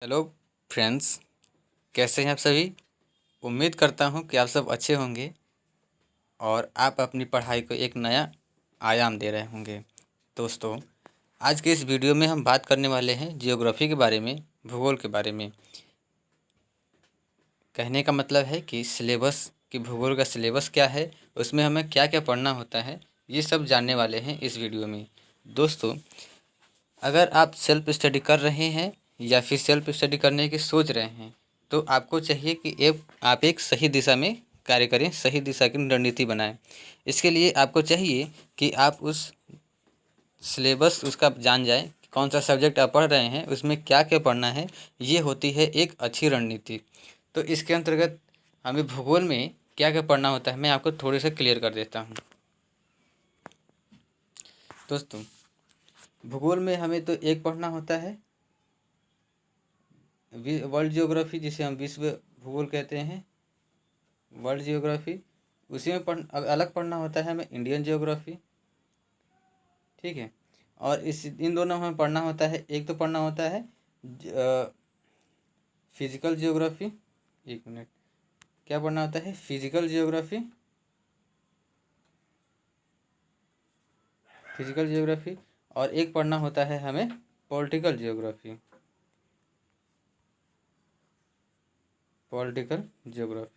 Hello friends, कैसे हैं आप सभी। उम्मीद करता हूं कि आप सब अच्छे होंगे और आप अपनी पढ़ाई को एक नया आयाम दे रहे होंगे। दोस्तों, आज के इस वीडियो में हम बात करने वाले हैं जियोग्राफी के बारे में, भूगोल के बारे में। कहने का मतलब है कि सिलेबस कि भूगोल का सिलेबस क्या है, उसमें हमें क्या क्या पढ़ना होता है, ये सब जानने वाले हैं इस वीडियो में। दोस्तों, अगर आप सेल्फ स्टडी कर रहे हैं या फिर सेल्फ स्टडी करने की सोच रहे हैं, तो आपको चाहिए कि आप एक सही दिशा में कार्य करें, सही दिशा की रणनीति बनाएं। इसके लिए आपको चाहिए कि आप उस सिलेबस उसका जान जाएं, कौन सा सब्जेक्ट आप पढ़ रहे हैं, उसमें क्या क्या पढ़ना है। ये होती है एक अच्छी रणनीति। तो इसके अंतर्गत हमें भूगोल में क्या क्या पढ़ना होता है, मैं आपको थोड़े से क्लियर कर देता हूँ। दोस्तों, भूगोल में हमें तो एक पढ़ना होता है वर्ल्ड जियोग्राफी, जिसे हम विश्व भूगोल कहते हैं, वर्ल्ड जियोग्राफी। उसी में अलग पढ़ना होता है हमें इंडियन जियोग्राफी। ठीक है। और इन दोनों में हमें पढ़ना होता है, एक तो पढ़ना होता है फिजिकल जियोग्राफी। एक मिनट, क्या पढ़ना होता है? Physical geography. Physical geography. और एक पढ़ना होता है हमें पॉलिटिकल जियोग्राफी। Political geography.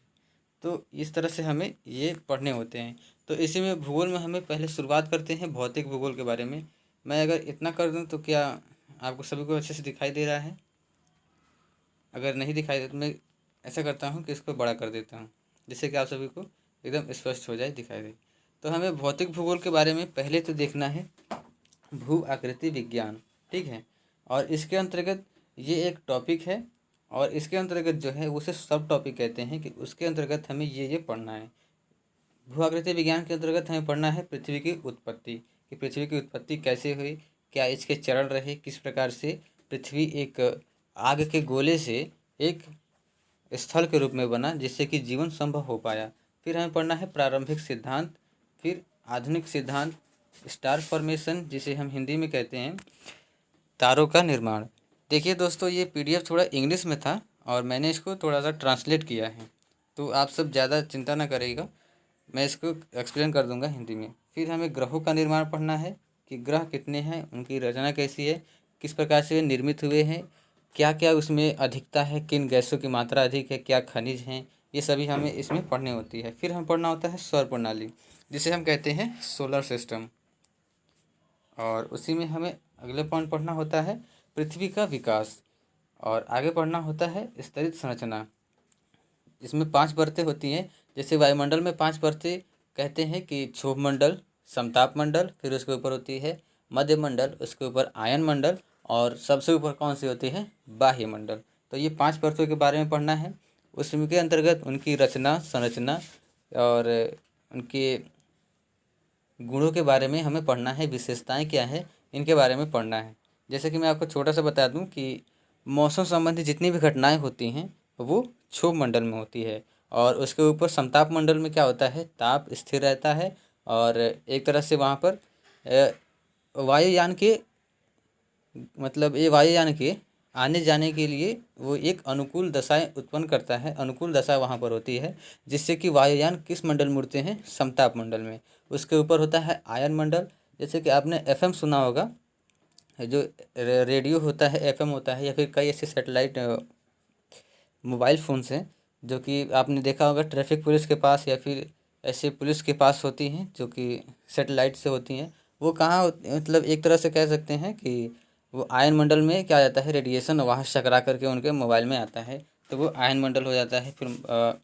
तो इस तरह से हमें ये पढ़ने होते हैं। तो इसी में भूगोल में हमें पहले शुरुआत करते हैं भौतिक भूगोल के बारे में। मैं अगर इतना कर दूं तो क्या आपको सभी को अच्छे से दिखाई दे रहा है? अगर नहीं दिखाई दे तो मैं ऐसा करता हूँ कि इसको बड़ा कर देता हूँ, जिससे कि आप सभी को एकदम स्पष्ट हो जाए, दिखाई दे। तो हमें भौतिक भूगोल के बारे में पहले तो देखना है भू आकृति विज्ञान। ठीक है। और इसके अंतर्गत ये एक टॉपिक है, और इसके अंतर्गत जो है उसे सब टॉपिक कहते हैं कि उसके अंतर्गत हमें ये पढ़ना है। भू आकृति विज्ञान के अंतर्गत हमें पढ़ना है पृथ्वी की उत्पत्ति, कि पृथ्वी की उत्पत्ति कैसे हुई, क्या इसके चरण रहे, किस प्रकार से पृथ्वी एक आग के गोले से एक स्थल के रूप में बना, जिससे कि जीवन संभव हो पाया। फिर हमें पढ़ना है प्रारंभिक सिद्धांत, फिर आधुनिक सिद्धांत, स्टार फॉर्मेशन, जिसे हम हिंदी में कहते हैं तारों का निर्माण। देखिए दोस्तों, ये पीडीएफ थोड़ा इंग्लिश में था और मैंने इसको थोड़ा सा ट्रांसलेट किया है, तो आप सब ज़्यादा चिंता ना करिएगा, मैं इसको एक्सप्लेन कर दूंगा हिंदी में। फिर हमें ग्रहों का निर्माण पढ़ना है कि ग्रह कितने हैं, उनकी रचना कैसी है, किस प्रकार से वे निर्मित हुए हैं, क्या क्या उसमें अधिकता है, किन गैसों की मात्रा अधिक है, क्या खनिज हैं, ये सभी हमें इसमें पढ़नी होती है। फिर हमें पढ़ना होता है सौर प्रणाली, जिसे हम कहते हैं सोलर सिस्टम। और उसी में हमें अगले पॉइंट पढ़ना होता है पृथ्वी का विकास। और आगे पढ़ना होता है स्तरित संरचना। इसमें 5 परतें होती हैं। जैसे वायुमंडल में 5 परतें कहते हैं कि क्षोभ मंडल, समताप मंडल, फिर उसके ऊपर होती है मध्य मंडल, उसके ऊपर आयन मंडल, और सबसे ऊपर कौन सी होती है? बाह्य मंडल। तो ये 5 परतों के बारे में पढ़ना है। उसके अंतर्गत उनकी रचना, संरचना और उनके गुणों के बारे में हमें पढ़ना है, विशेषताएं क्या है इनके बारे में पढ़ना है। जैसे कि मैं आपको छोटा सा बता दूं कि मौसम संबंधी जितनी भी घटनाएं होती हैं वो क्षोभ मंडल में होती है, और उसके ऊपर समताप मंडल में क्या होता है? ताप स्थिर रहता है, और एक तरह से वहाँ पर वायुयान के मतलब ये वायुयान के आने जाने के लिए वो एक अनुकूल दशाएं उत्पन्न करता है, अनुकूल दशा वहाँ पर होती है, जिससे कि वायुयान किस मंडल में उड़ते हैं? समताप मंडल में। उसके ऊपर होता है आयन मंडल। जैसे कि आपने एफएम सुना होगा, जो रेडियो होता है, एफएम होता है, या फिर कई ऐसे सेटेलाइट मोबाइल फ़ोन्स हैं जो कि आपने देखा होगा ट्रैफिक पुलिस के पास या फिर ऐसे पुलिस के पास होती हैं, जो कि सेटेलाइट से होती हैं। वो कहाँ मतलब एक तरह से कह सकते हैं कि वो आयन मंडल में क्या आ जाता है? रेडिएशन वहाँ से टकरा करके उनके मोबाइल में आता है, तो वो आयन मंडल हो जाता है। फिर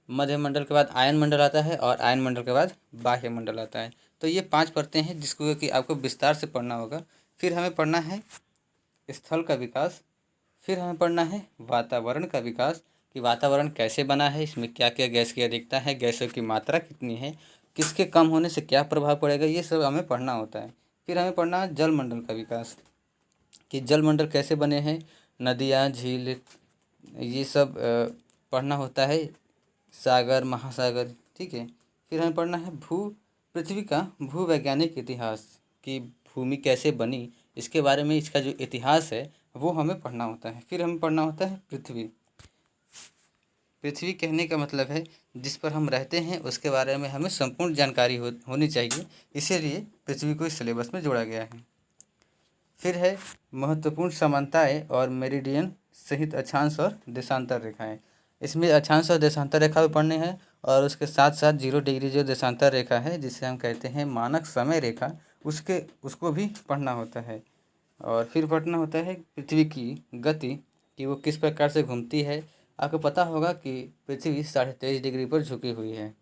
मध्य मंडल के बाद आयन मंडल आता है, और आयन मंडल के बाद बाह्य मंडल आता है। तो ये 5 परतें हैं जिसको कि आपको विस्तार से पढ़ना होगा। फिर हमें पढ़ना है स्थल का विकास। फिर हमें पढ़ना है वातावरण का विकास, कि वातावरण कैसे बना है, इसमें क्या क्या गैस की अधिकता है, गैसों की मात्रा कितनी है, किसके कम होने से क्या प्रभाव पड़ेगा, ये सब हमें पढ़ना होता है। फिर हमें पढ़ना है जल मंडल का विकास, कि जल मंडल कैसे बने हैं, नदियाँ, झील, ये सब पढ़ना होता है, सागर, महासागर। ठीक है। फिर हमें पढ़ना है पृथ्वी का भूवैज्ञानिक इतिहास, कि भूमि कैसे बनी, इसके बारे में इसका जो इतिहास है वो हमें पढ़ना होता है। फिर हमें पढ़ना होता है पृथ्वी। पृथ्वी कहने का मतलब है जिस पर हम रहते हैं उसके बारे में हमें संपूर्ण जानकारी होनी चाहिए, इसीलिए पृथ्वी को इस सिलेबस में जोड़ा गया है। फिर है महत्वपूर्ण समानताएं और मेरिडियन सहित अक्षांश और देशांतर रेखाएं। इसमें अक्षांश और देशांतर रेखा भी पढ़ने हैं, और उसके साथ साथ 0 डिग्री जो देशांतर रेखा है जिसे हम कहते हैं मानक समय रेखा, उसको भी पढ़ना होता है। और फिर पढ़ना होता है पृथ्वी की गति, कि वो किस प्रकार से घूमती है। आपको पता होगा कि पृथ्वी 23.5 डिग्री पर झुकी हुई है।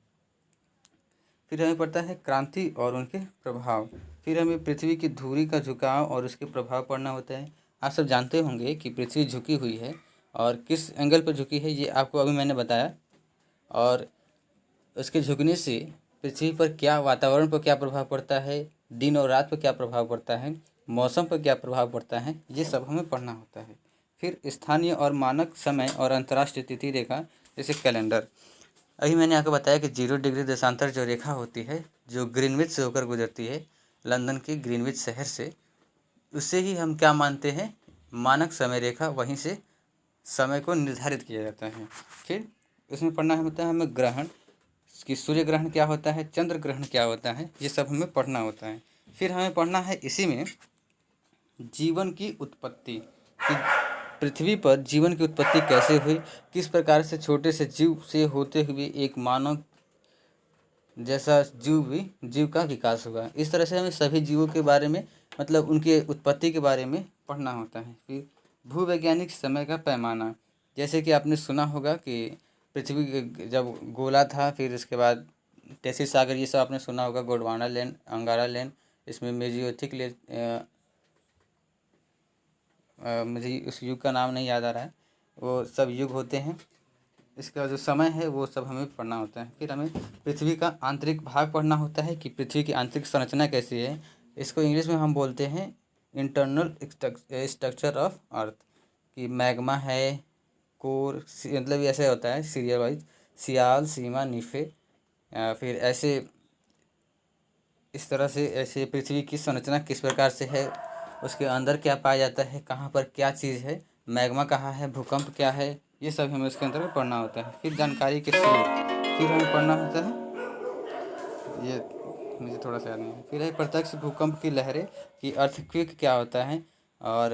फिर हमें पढ़ता है क्रांति और उनके प्रभाव। फिर हमें पृथ्वी की धुरी का झुकाव और उसके प्रभाव पढ़ना होता है। आप सब जानते होंगे कि पृथ्वी झुकी हुई है, और किस एंगल पर झुकी है ये आपको अभी मैंने बताया। और उसके झुकने से पृथ्वी पर क्या, वातावरण पर क्या प्रभाव पड़ता है, दिन और रात पर क्या प्रभाव पड़ता है, मौसम पर क्या प्रभाव पड़ता है, ये सब हमें पढ़ना होता है। फिर स्थानीय और मानक समय और अंतर्राष्ट्रीय तिथि रेखा, जैसे कैलेंडर। अभी मैंने आपको बताया कि 0 डिग्री देशांतर जो रेखा होती है, जो ग्रीनविच से होकर गुजरती है, लंदन के ग्रीनविच शहर से, उससे ही हम क्या मानते हैं, मानक समय रेखा, वहीं से समय को निर्धारित किया जाता है। फिर उसमें पढ़ना होता है हमें ग्रहण, कि सूर्य ग्रहण क्या होता है, चंद्र ग्रहण क्या होता है, ये सब हमें पढ़ना होता है। फिर हमें पढ़ना है इसी में जीवन की उत्पत्ति, कि पृथ्वी पर जीवन की उत्पत्ति कैसे हुई, किस प्रकार से छोटे से जीव से होते हुए एक मानव जैसा जीव का विकास हुआ। इस तरह से हमें सभी जीवों के बारे में, मतलब उनके उत्पत्ति के बारे में पढ़ना होता है। फिर भूवैज्ञानिक समय का पैमाना, जैसे कि आपने सुना होगा कि पृथ्वी जब गोला था, फिर उसके बाद टेसी सागर, ये सब आपने सुना होगा, गोंडवाना लैंड, अंगारा लैंड, इसमें मेजियोथिक मुझे उस युग का नाम नहीं याद आ रहा है, वो सब युग होते हैं। इसका जो समय है वो सब हमें पढ़ना होता है। फिर हमें पृथ्वी का आंतरिक भाग पढ़ना होता है, कि पृथ्वी की आंतरिक संरचना कैसी है। इसको इंग्लिश में हम बोलते हैं इंटरनल स्ट्रक्चर ऑफ अर्थ, कि मैग्मा है, कोर, मतलब ऐसे होता है सीरियल वाइज, सियाल, सीमा, निफे, फिर ऐसे इस तरह से ऐसे पृथ्वी की संरचना किस प्रकार से है, उसके अंदर क्या पाया जाता है, कहाँ पर क्या चीज़ है, मैग्मा कहाँ है, भूकंप क्या है, ये सब हमें उसके अंदर पढ़ना होता है। फिर जानकारी के स्रोत, फिर हमें पढ़ना होता है, ये मुझे थोड़ा सा याद नहीं है। फिर है प्रत्यक्ष भूकंप की लहरें, कि अर्थक्वेक क्या होता है और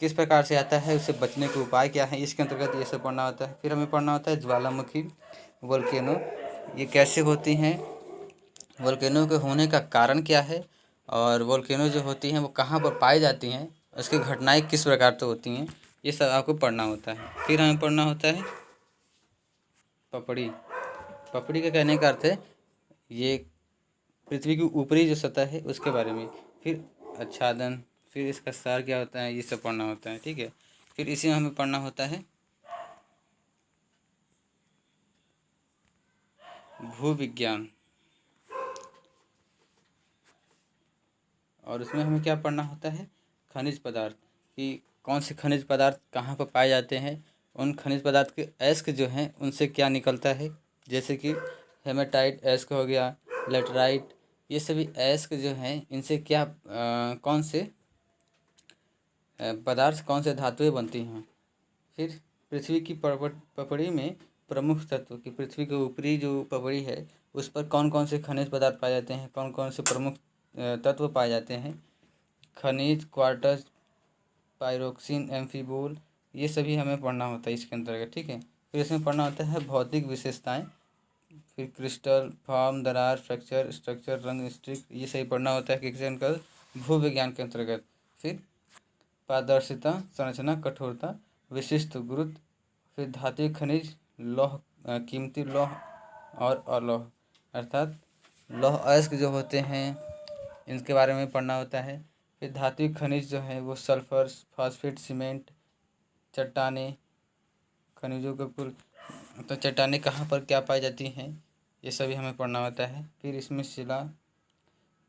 किस प्रकार से आता है, उससे बचने के उपाय क्या है, इसके अंतर्गत ये सब पढ़ना होता है। फिर हमें पढ़ना होता है ज्वालामुखी, वोल्केनो, ये कैसे होती हैं, वोल्केनो के होने का कारण क्या है, और वोल्केनो जो होती हैं वो कहाँ पर पाई जाती हैं, उसकी घटनाएं किस प्रकार से होती हैं, ये सब आपको पढ़ना होता है। फिर हमें पढ़ना होता है पपड़ी। पपड़ी का कहने का अर्थ है ये पृथ्वी की ऊपरी जो सतह है उसके बारे में। फिर आच्छादन, फिर इसका सार क्या होता है, ये सब पढ़ना होता है, ठीक है। फिर इसी में हमें पढ़ना होता है भूविज्ञान, और उसमें हमें क्या पढ़ना होता है, खनिज पदार्थ, कि कौन से खनिज पदार्थ कहाँ पर पाए जाते हैं, उन खनिज पदार्थ के अयस्क जो हैं उनसे क्या निकलता है, जैसे कि हेमेटाइट अयस्क हो गया, लेटराइट, ये सभी अयस्क जो हैं इनसे क्या कौन से पदार्थ, कौन से धातुएं बनती हैं। फिर पृथ्वी की पपड़ी में प्रमुख तत्व, की पृथ्वी के ऊपरी जो पपड़ी है उस पर कौन कौन से खनिज पदार्थ पाए जाते हैं, कौन कौन से प्रमुख तत्व पाए जाते हैं, खनिज, क्वार्टज, पायरोक्सिन, एम्फीबोल, ये सभी हमें पढ़ना होता है इसके अंतर्गत, ठीक है। फिर इसमें पढ़ना होता है भौतिक विशेषताएं, फिर क्रिस्टल, फॉर्म, दरार, फ्रैक्चर, स्ट्रक्चर, रंग, स्ट्रिक, ये सही पढ़ना होता है किसी अंतर्गत, भूविज्ञान के अंतर्गत। फिर पारदर्शिता, संरचना, कठोरता, विशिष्ट गुरुत्व, फिर धातु, खनिज, लौह, कीमती लौह और अलौह, अर्थात लौह अयस्क जो होते हैं इनके बारे में पढ़ना होता है। फिर धातु खनिज जो है वो सल्फर, फास्फेट, सीमेंट, चट्टानें, खनिजों का कुल, तो चट्टानें कहाँ पर क्या पाई जाती हैं, ये सभी हमें पढ़ना होता है। फिर इसमें शिला,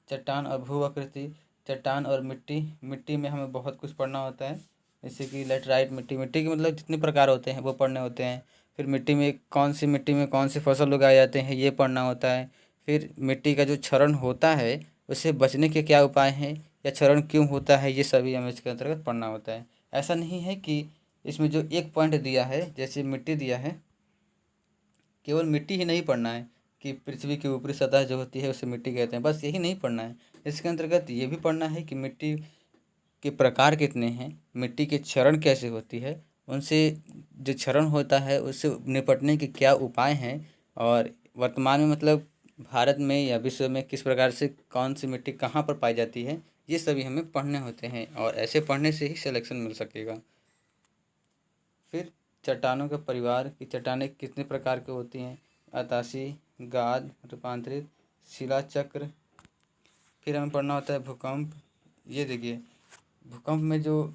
चट्टान और भू आकृति, चट्टान और मिट्टी, मिट्टी में हमें बहुत कुछ पढ़ना होता है, जैसे कि लेटराइट मिट्टी, मिट्टी के मतलब जितने प्रकार होते हैं वो पढ़ने होते हैं। फिर मिट्टी में कौन सी फसल उगाए जाते हैं ये पढ़ना होता है। फिर मिट्टी का जो क्षरण होता है उससे बचने के क्या उपाय हैं, या क्षरण क्यों होता है, ये सभी हमें इसके अंतर्गत पढ़ना होता है। ऐसा नहीं है कि इसमें जो एक पॉइंट दिया है, जैसे मिट्टी दिया है, केवल मिट्टी ही नहीं पढ़ना है कि पृथ्वी की ऊपरी सतह जो होती है उसे मिट्टी कहते हैं, बस यही नहीं पढ़ना है। इसके अंतर्गत ये भी पढ़ना है कि मिट्टी के प्रकार कितने हैं, मिट्टी के क्षरण कैसे होती है, उनसे जो क्षरण होता है उससे निपटने के क्या उपाय हैं, और वर्तमान में मतलब भारत में या विश्व में किस प्रकार से कौन सी मिट्टी कहाँ पर पाई जाती है, ये सभी हमें पढ़ने होते हैं, और ऐसे पढ़ने से ही सिलेक्शन मिल सकेगा। फिर चट्टानों के परिवार की चट्टानें कितने प्रकार की होती हैं, आताशी, गाद, रूपांतरित, शिला चक्र। फिर हमें पढ़ना होता है भूकंप। ये देखिए, भूकंप में जो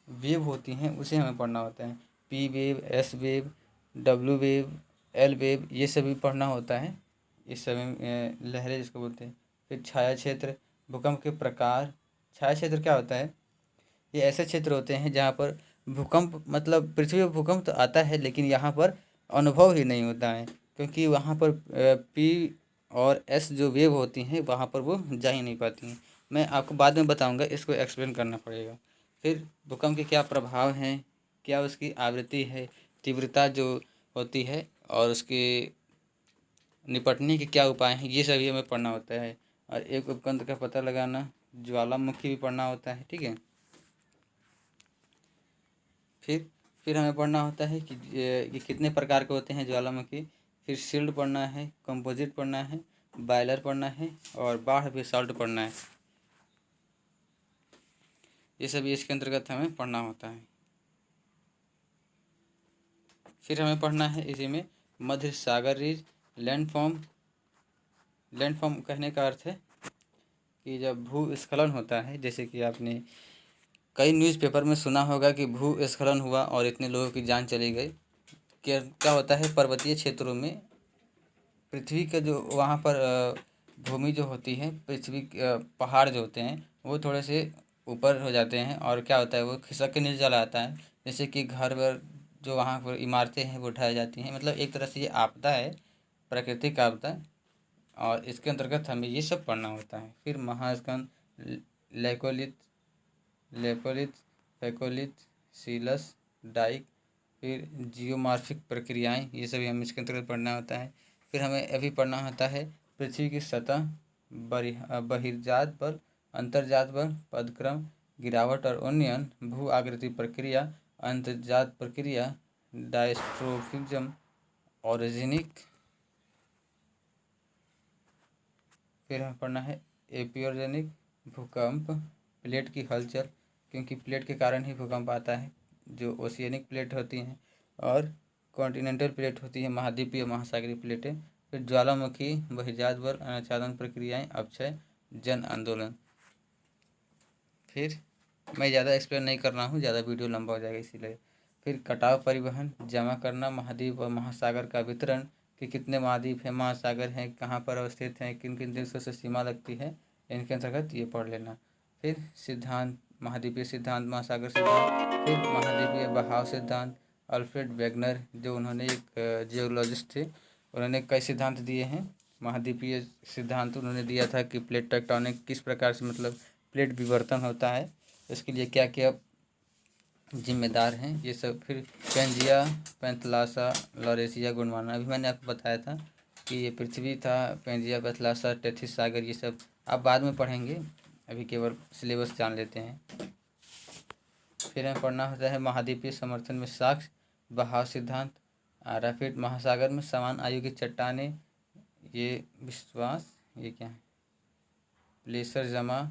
वेव होती हैं उसे हमें पढ़ना होता है, P wave, S wave, W wave, L wave, ये सभी पढ़ना होता है। ये सभी लहरें जिसको बोलते हैं। फिर छाया क्षेत्र, भूकंप के प्रकार। छाया क्षेत्र क्या होता है, ये ऐसे क्षेत्र होते हैं जहाँ पर भूकंप मतलब पृथ्वी पर भूकंप तो आता है लेकिन यहाँ पर अनुभव ही नहीं होता है, क्योंकि वहाँ पर पी और एस जो वेव होती हैं वहाँ पर वो जा ही नहीं पाती हैं। मैं आपको बाद में बताऊँगा, इसको एक्सप्लेन करना पड़ेगा। फिर भूकंप के क्या प्रभाव हैं, क्या उसकी आवृत्ति है, तीव्रता जो होती है, और उसके निपटने के क्या उपाय हैं, ये सभी हमें पढ़ना होता है। और एक उपकरण का पता लगाना, ज्वालामुखी भी पढ़ना होता है, ठीक है। फिर फिर हमें पढ़ना होता है कि ये कितने प्रकार के होते हैं ज्वालामुखी। फिर शील्ड पढ़ना है, कंपोजिट पढ़ना है, बॉयलर पढ़ना है, और बाढ़ बेसाल्ट पढ़ना है। ये सभी इसके अंतर्गत हमें पढ़ना होता है। फिर हमें पढ़ना है इसी में मध्य सागर रीज, लैंडफॉर्म। लैंडफॉर्म कहने का अर्थ है कि जब भूस्खलन होता है, जैसे कि आपने कई न्यूज़पेपर में सुना होगा कि भूस्खलन हुआ और इतने लोगों की जान चली गई। क्या क्या होता है, पर्वतीय क्षेत्रों में पृथ्वी का जो वहाँ पर भूमि जो होती है, पृथ्वी पहाड़ जो होते हैं वो थोड़े से ऊपर हो जाते हैं, और क्या होता है वो खिसक के नीचे चला आता है, जैसे कि घर वर जो वहाँ पर इमारतें हैं वो ढह जाती हैं। मतलब एक तरह से ये आपदा है, प्राकृतिक आपदा, और इसके अंतर्गत हमें ये सब पढ़ना होता है। फिर महास्कंद, लेकोलिथ, लेपोलिथ, फेकोलिथ, सीलस, डाइक, फिर जियोमार्फिक प्रक्रियाएं, ये सभी हमें इसके अंतर्गत पढ़ना होता है। फिर हमें अभी पढ़ना होता है पृथ्वी की सतह, बहिर्जात बल, अंतर्जात बल, पदक्रम, गिरावट और उन्नयन, भू आकृति प्रक्रिया, अंतर्जात प्रक्रिया, डायस्ट्रोफिज्म, ऑरिजिनिक। फिर हमें पढ़ना है एपियोजेनिक, भूकंप, प्लेट की हलचल, क्योंकि प्लेट के कारण ही भूकंप आता है, जो ओशियनिक प्लेट होती हैं, और कॉन्टिनेंटल प्लेट होती है, महाद्वीपीय महासागरीय प्लेटें। फिर ज्वालामुखी, बहिर्जात बल, अनाच्छादन प्रक्रियाएं, अपक्षय, जन आंदोलन। फिर मैं ज़्यादा एक्सप्लेन नहीं कर रहा हूँ, ज़्यादा वीडियो लंबा हो जाएगा इसीलिए। फिर कटाव परिवहन, जमा करना, महाद्वीप और महासागर का वितरण, कि कितने महाद्वीप हैं, महासागर हैं, कहाँ पर अवस्थित हैं, किन किन देशों से सीमा लगती है, इनके अंतर्गत ये पढ़ लेना। फिर सिद्धांत, महाद्वीपीय सिद्धांत, महासागर सिद्धांत, फिर महाद्वीपीय बहाव सिद्धांत, अल्फ्रेड वेगनर जो उन्होंने एक जियोलॉजिस्ट थे, उन्होंने कई सिद्धांत दिए हैं। महाद्वीपीय सिद्धांत उन्होंने दिया था कि प्लेट टेक्टोनिक किस प्रकार से मतलब प्लेट विवर्तन होता है, इसके लिए क्या क्या जिम्मेदार हैं, ये सब। फिर पेंजिया, पैंथलासा, लॉरेशिया, गोंडवाना, अभी मैंने आपको बताया था कि ये पृथ्वी था, पेंजिया, पैंथलासा, टेथिस सागर, ये सब आप बाद में पढ़ेंगे, अभी केवल सिलेबस जान लेते हैं। फिर हमें पढ़ना होता है महाद्वीपीय समर्थन में साक्ष्य, बहाव सिद्धांत, आराफिट, महासागर में समान आयु की चट्टानें, ये विश्वास, ये क्या है, प्लेसर जमा,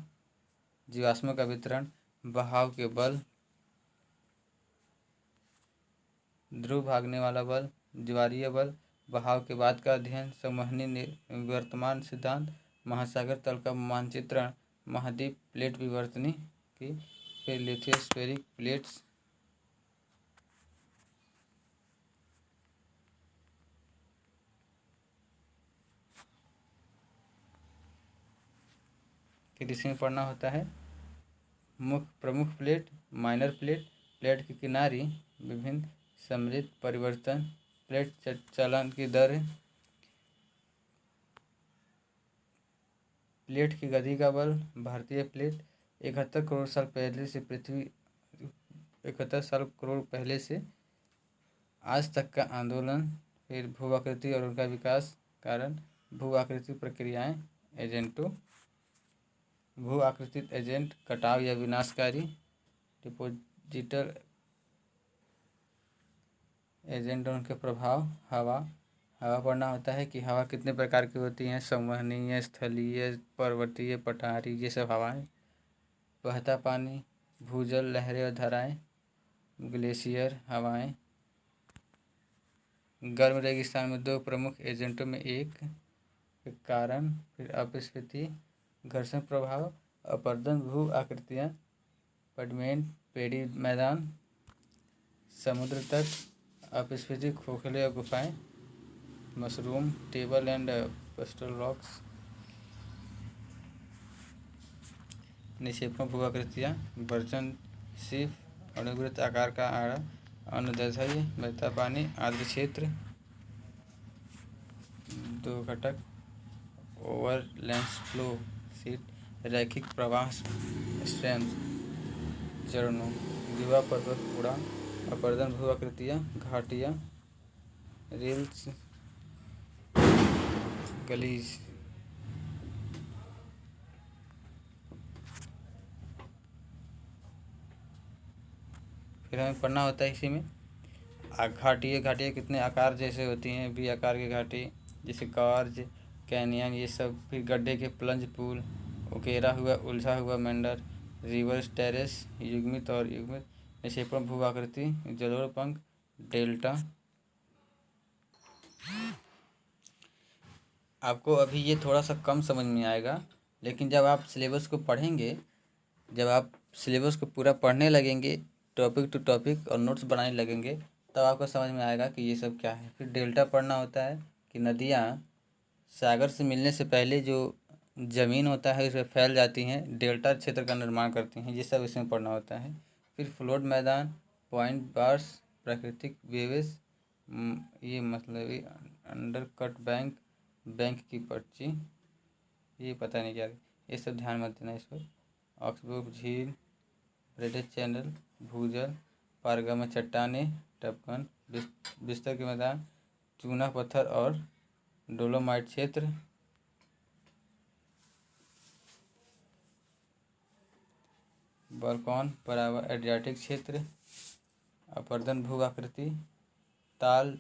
जीवाश्मों का वितरण, बहाव के बल, ध्रुव भागने वाला बल, ज्वारीय बल, बहाव के बाद का अध्ययन, संवहनी वर्तमान सिद्धांत, महासागर तल का मानचित्रण, महाद्वीप प्लेट विवर्तनी की, फिर लिथोस्फेरिक प्लेट्स। फिर इसमें पढ़ना होता है मुख्य प्रमुख प्लेट, माइनर प्लेट, प्लेट की किनारी, विभिन्न सम्मिलित परिवर्तन, प्लेट चलन की दर, प्लेट की गति का बल, भारतीय प्लेट 71 करोड़ साल पहले से पृथ्वी 71 करोड़ पहले से आज तक का आंदोलन, फिर भू आकृति और उनका विकास, कारण भू आकृति प्रक्रियाएं, एजेंटों, भू आकृतित एजेंट कटाव या विनाशकारी, डिपोजिटर एजेंट और उनके प्रभाव, हवा पढ़ना होता है कि हवा कितने प्रकार की होती हैं, संवहनीय, स्थलीय, पर्वतीय, पठारी, ये सब हवाएं, बहता पानी, भूजल, लहरें और धाराएं, ग्लेशियर हवाएं, गर्म रेगिस्तान में 2 प्रमुख एजेंटों में एक, फिर कारण, फिर अपस्फीति, घर्षण प्रभाव, अपरदन, भू आकृतियाँ, पडमेंट, पेड़ी मैदान, समुद्र तट, अपस्फीति, खोखले और गुफाएं, mushroom, table and pedestal rocks, निक्षेपों, भू आकृतियाँ, बर्तन, सिप, अणुवृत्त आकार का आड़ा, अनुदैर्ध्य, बहता पानी, आर्द्र क्षेत्र, 2 घटक, ओवर लेंस फ्लो शीट, रैखिक प्रवाह स्ट्रेम्स, चरणों, दिवा पर्वत उड़ा, अपरदन, भू आकृतियाँ, घाटियाँ, रील्स, गलीज। फिर हमें पढ़ना होता है इसी में घाटियाँ कितने आकार जैसे होती हैं, वी आकार की घाटी, जैसे कार्ज, कैनियन, ये सब, फिर गड्ढे के प्लंज पूल, उकेरा हुआ, उलझा हुआ मेंडर, रिवर्स टेरेस, युग्मित और युग्मित, निक्षेपण, भू आकृति, जलोढ़ पंख, डेल्टा। आपको अभी ये थोड़ा सा कम समझ में आएगा, लेकिन जब आप सिलेबस को पढ़ेंगे, जब आप सिलेबस को पूरा पढ़ने लगेंगे, टॉपिक टू टॉपिक और नोट्स बनाने लगेंगे, तब आपको समझ में आएगा कि ये सब क्या है। फिर डेल्टा पढ़ना होता है कि नदियाँ सागर से मिलने से पहले जो ज़मीन होता है उसमें फैल जाती हैं, डेल्टा क्षेत्र का निर्माण करती हैं, ये सब इसमें पढ़ना होता है। फिर फ्लोट मैदान, पॉइंट बार्स, प्राकृतिक वेवेस, ये मतलब अंडर कट बैंक की पर्ची, ये पता नहीं क्या, ये सब ध्यान मत देना इस पर। ऑक्सबर्ग झील, ब्रेडेज चैनल, भूजल, पारगम चट्टानें, टपकन, बिस्तर के मैदान, चूना पत्थर और डोलोमाइट क्षेत्र, बाल्कन बराबर एड्रियाटिक क्षेत्र, अपरदन, भू आकृति, ताल,